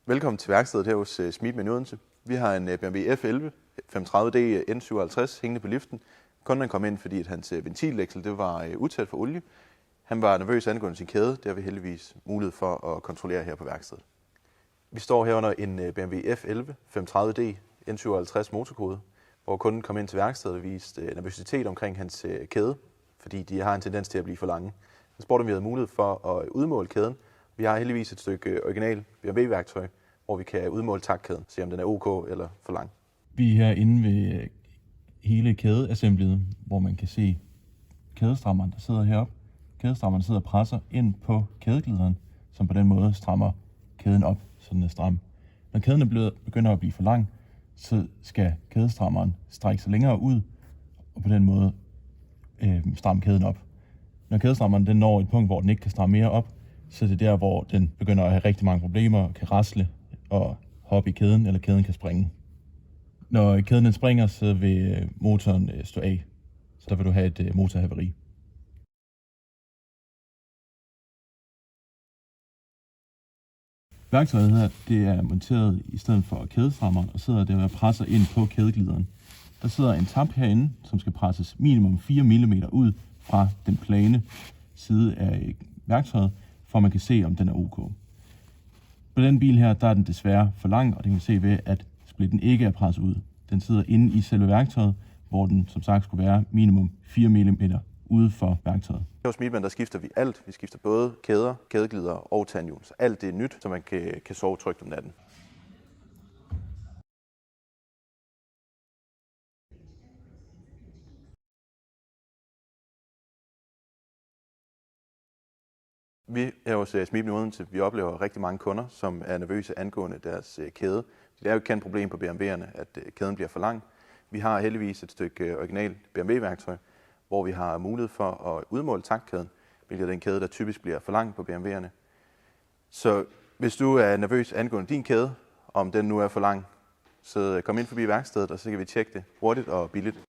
Velkommen til værkstedet her hos Smeedman i Odense. Vi har en BMW F11 35D N57 hængende på liften. Kunden kom ind, fordi hans ventilleksel var utæt for olie. Han var nervøs angående sin kæde. Det har vi heldigvis mulighed for at kontrollere her på værkstedet. Vi står her under en BMW F11 35D N57 motorkode, hvor kunden kom ind til værkstedet og viste nervøsitet omkring hans kæde, fordi de har en tendens til at blive for lange. Han spurgte, om vi havde mulighed for at udmåle kæden. Vi har heldigvis et stykke original BMW-værktøj, hvor vi kan udmåle takkæden, se om den er OK eller for lang. Vi er herinde ved hele kædeassemblyet, hvor man kan se kædestrammeren, der sidder heroppe. Kædestrammeren sidder og presser ind på kædeglideren, som på den måde strammer kæden op, så den er stram. Når kæden begynder at blive for lang, så skal kædestrammeren strække sig længere ud, og på den måde stramme kæden op. Når kædestrammeren den når et punkt, hvor den ikke kan stramme mere op, så det er der, hvor den begynder at have rigtig mange problemer og kan rasle og hoppe i kæden, eller kæden kan springe. Når kæden den springer, så vil motoren stå af, så der vil du have et motorhaveri. Værktøjet her, det er monteret i stedet for kædestrammeren og sidder der og presser ind på kædeglideren. Der sidder en tap herinde, som skal presses minimum 4 mm ud fra den plane side af værktøjet, for man kan se, om den er OK. På den bil her, der er den desværre for lang, og det kan vi se ved, at splitten ikke er presset ud. Den sidder inde i selve værktøjet, hvor den som sagt skulle være minimum 4 mm ude for værktøjet. Hos Smeedman, der skifter vi alt. Vi skifter både kæder, kædeglidere og tandhjul. Så alt det er nyt, så man kan sove trygt om natten. Vi er hos Smeedman i Odense. Vi oplever rigtig mange kunder, som er nervøse angående deres kæde. Det er jo et kendt problem på BMW'erne, at kæden bliver for lang. Vi har heldigvis et stykke original BMW-værktøj, hvor vi har mulighed for at udmåle takkæden, hvilket er den kæde, der typisk bliver for lang på BMW'erne. Så hvis du er nervøs angående din kæde, om den nu er for lang, så kom ind forbi værkstedet, og så kan vi tjekke det hurtigt og billigt.